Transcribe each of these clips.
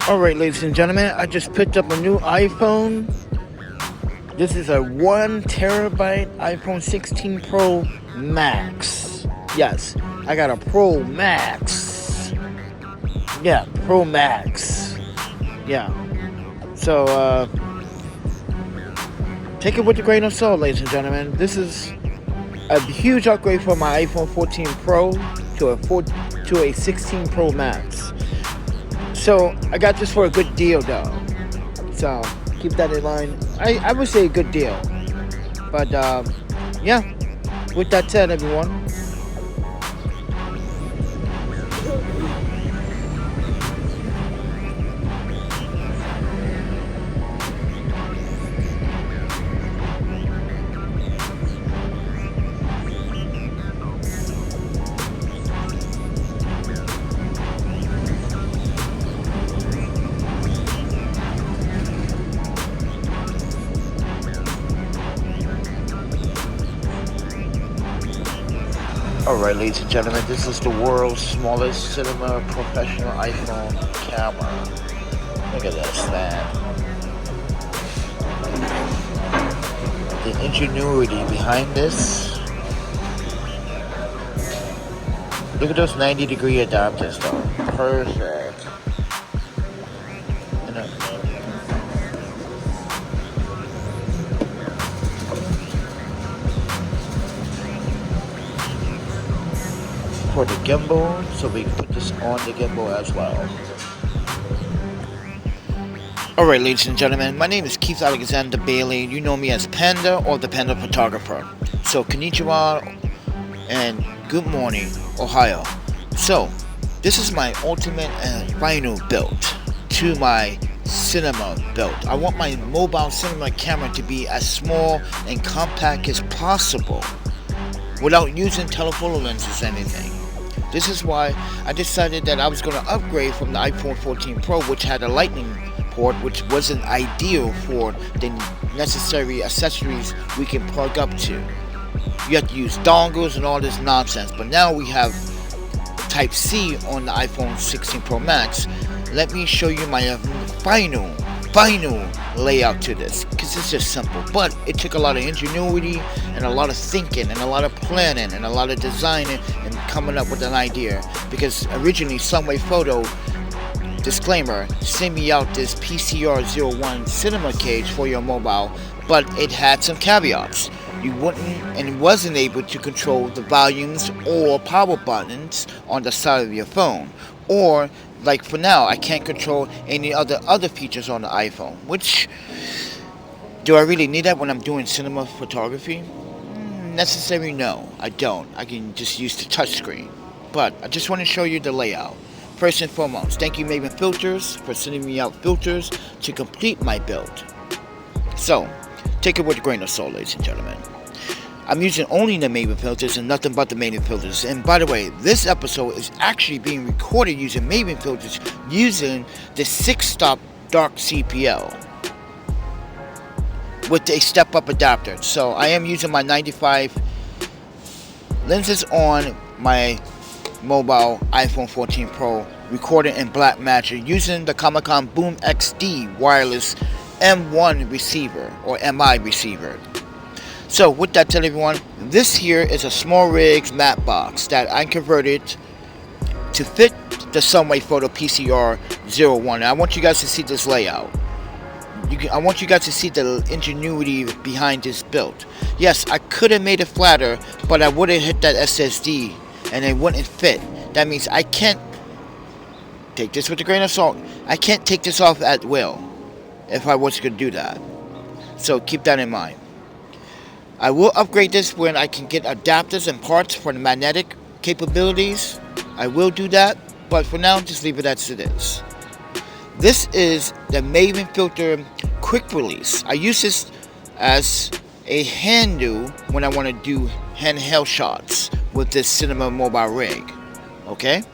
Alright, ladies and gentlemen, I just picked up a new iPhone. This is a 1 terabyte iPhone 16 Pro Max. Yes, I got a Pro Max. Yeah, Pro Max. Yeah. So, take it with a grain of salt, ladies and gentlemen. This is a huge upgrade from my iPhone 14 Pro to a 16 Pro Max. So I got this for a good deal, though. So keep that in mind. I would say a good deal. But yeah. With that said, everyone. Alright, ladies and gentlemen, this is the world's smallest cinema professional iPhone camera. Look at this, man. The ingenuity behind this. Look at those 90-degree adapters, though. Perfect. For the gimbal, so we can put this on the gimbal as well. Alright, ladies and gentlemen, my name is Keith Alexander Bailey. You know me as Panda or the Panda Photographer. So, konnichiwa and good morning, Ohio. So, this is my ultimate and final build to my cinema build. I want my mobile cinema camera to be as small and compact as possible without using telephoto lenses or anything. This is why I decided that I was going to upgrade from the iPhone 14 Pro, which had a lightning port, which wasn't ideal for the necessary accessories we can plug up to. You have to use dongles and all this nonsense, but now we have Type-C on the iPhone 16 Pro Max. Let me show you my final layout to this, because it's just simple, but it took a lot of ingenuity and a lot of thinking and a lot of planning and a lot of designing and coming up with an idea, because originally Sunway Photo, disclaimer, sent me out this PCR01 cinema cage for your mobile, but it had some caveats. You wouldn't and wasn't able to control the volumes or power buttons on the side of your phone, or like for now, I can't control any other features on the iPhone. Which, do I really need that when I'm doing cinema photography? Necessarily, no, I don't. I can just use the touchscreen. But I just want to show you the layout. First and foremost, thank you Maven Filters for sending me out filters to complete my build. So, take it with a grain of salt, ladies and gentlemen. I'm using only the Maven filters and nothing but the Maven filters. And by the way, this episode is actually being recorded using Maven filters using the 6-stop dark CPL with a step-up adapter. So I am using my 95 lenses on my mobile iPhone 14 Pro, recording in Blackmagic using the Comic-Con Boom XD wireless M1 receiver or MI receiver. So with that said, everyone, this here is a small rigs matte box that I converted to fit the Sunway Photo PCR01. I want you guys to see this layout. I want you guys to see the ingenuity behind this build. Yes, I could have made it flatter, but I would have hit that SSD and it wouldn't fit. That means I can't, take this with a grain of salt, I can't take this off at will if I was going to do that. So keep that in mind. I will upgrade this when I can get adapters and parts for the magnetic capabilities. I will do that, but for now, just leave it as it is. This is the Maven Filter Quick Release. I use this as a handle when I want to do handheld shots with this cinema mobile rig. Okay?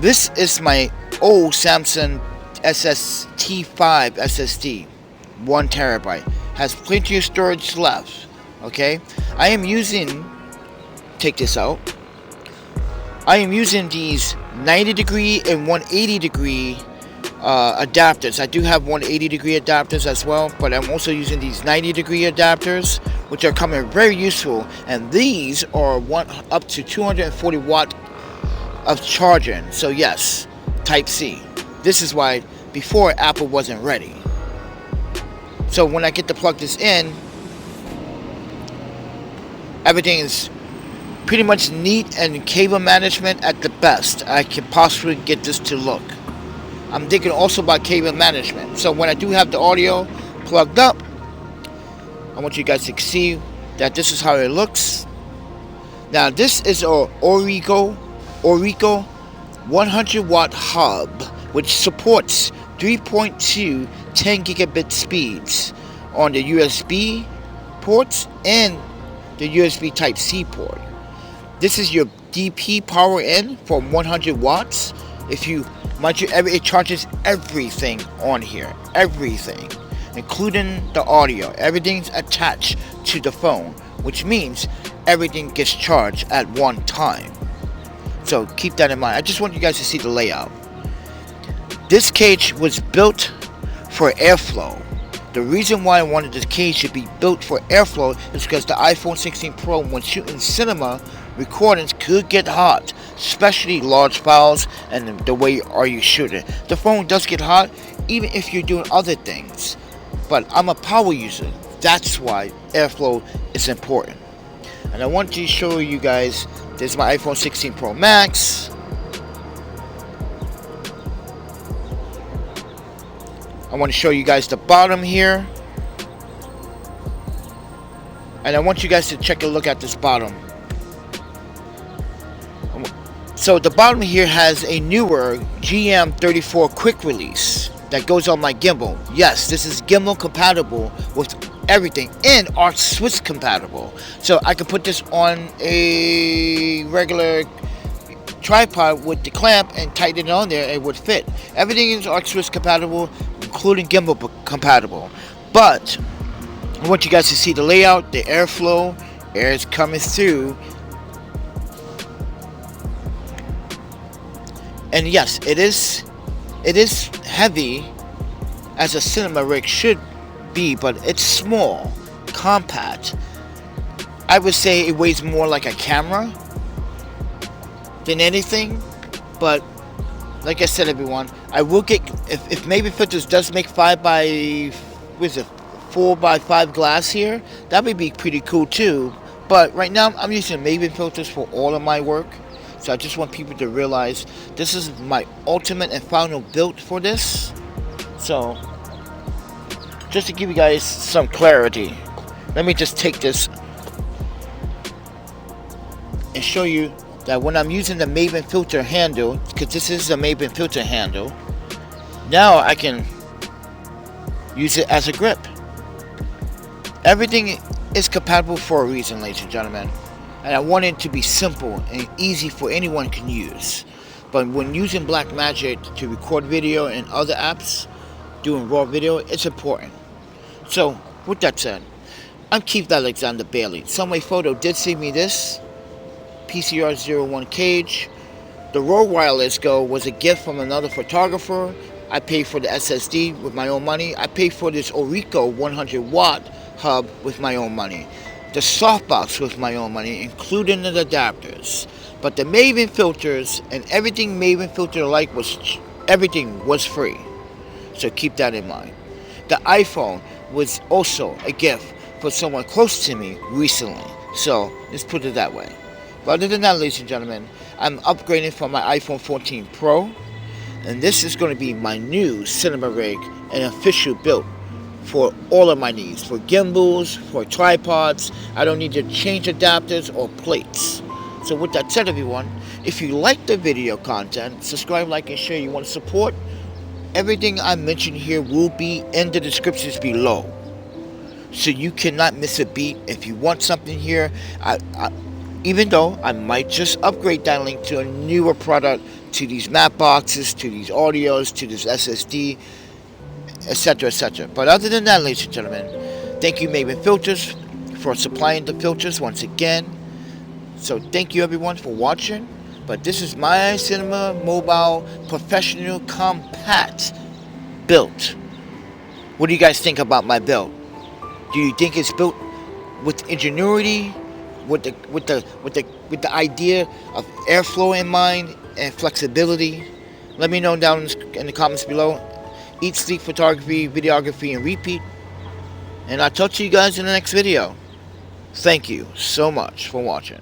This is my old Samsung T5 SSD. 1 terabyte, has plenty of storage left. Okay, I am using, take this out, I am using these 90 degree and 180 degree adapters. I do have 180 degree adapters as well, but I'm also using these 90 degree adapters, which are coming very useful, and these are up to 240 watt of charging. So yes, type C. This is why before Apple wasn't ready. So when I get to plug this in, everything is pretty much neat and cable management at the best I can possibly get this to look. I'm thinking also about cable management. So when I do have the audio plugged up, I want you guys to see that this is how it looks. Now this is a Orico 100 watt hub, which supports 3.2 10 gigabit speeds on the USB ports and the USB Type C port. This is your DP power in for 100 watts. If you it charges everything on here, everything, including the audio. Everything's attached to the phone, which means everything gets charged at one time. So keep that in mind. I just want you guys to see the layout. This cage was built for airflow. The reason why I wanted this cage to be built for airflow is because the iPhone 16 Pro, when shooting cinema recordings, could get hot, especially large files and the way you shooting. The phone does get hot even if you're doing other things, but I'm a power user. That's why airflow is important. And I want to show you guys, this is my iPhone 16 Pro Max. I want to show you guys the bottom here, and I want you guys to check a look at this bottom. So the bottom here has a newer GM34 quick release that goes on my gimbal. Yes, this is gimbal compatible with everything, and Arc Swiss compatible. So I can put this on a regular tripod with the clamp and tighten it on there, and it would fit. Everything is Arc Swiss compatible, including gimbal compatible. But I want you guys to see the layout, the airflow. Air is coming through. And yes, it is heavy, as a cinema rig should be, but it's small, compact. I would say it weighs more like a camera than anything. But like I said, everyone, I will get, if Maven Filters does make 4x5 glass here, that would be pretty cool too. But right now I'm using Maven Filters for all of my work. So I just want people to realize this is my ultimate and final build for this. So just to give you guys some clarity, let me just take this and show you that when I'm using the Maven filter handle, because this is a Maven filter handle, now I can use it as a grip. Everything is compatible for a reason, ladies and gentlemen. And I want it to be simple and easy for anyone can use. But when using Blackmagic to record video and other apps, doing raw video, it's important. So, with that said, I'm Keith Alexander Bailey. Someway Photo did send me this PCR01 cage. The Rode Wireless Go was a gift from another photographer. I paid for the SSD with my own money. I paid for this Orico 100 watt hub with my own money. The softbox with my own money, including the adapters. But the Maven filters and everything Maven filter everything was free. So keep that in mind. The iPhone was also a gift for someone close to me recently. So let's put it that way. But other than that, ladies and gentlemen, I'm upgrading from my iPhone 14 Pro. And this is going to be my new cinema rig and official build for all of my needs, for gimbals, for tripods. I don't need to change adapters or plates. So with that said, everyone, if you like the video content, subscribe, like, and share. You want to support, everything I mentioned here will be in the descriptions below, so you cannot miss a beat. If you want something here, even though I might just upgrade that link to a newer product, to these map boxes, to these audios, to this SSD, etc., etc. But other than that, ladies and gentlemen, thank you, Maven Filters, for supplying the filters once again. So thank you everyone for watching. But this is my Cinema Mobile Professional Compact build. What do you guys think about my build? Do you think it's built with ingenuity, with the idea of airflow in mind and flexibility? Let me know down in the comments below. Eat, sleep, photography, videography, and repeat. And I'll talk to you guys in the next video. Thank you so much for watching.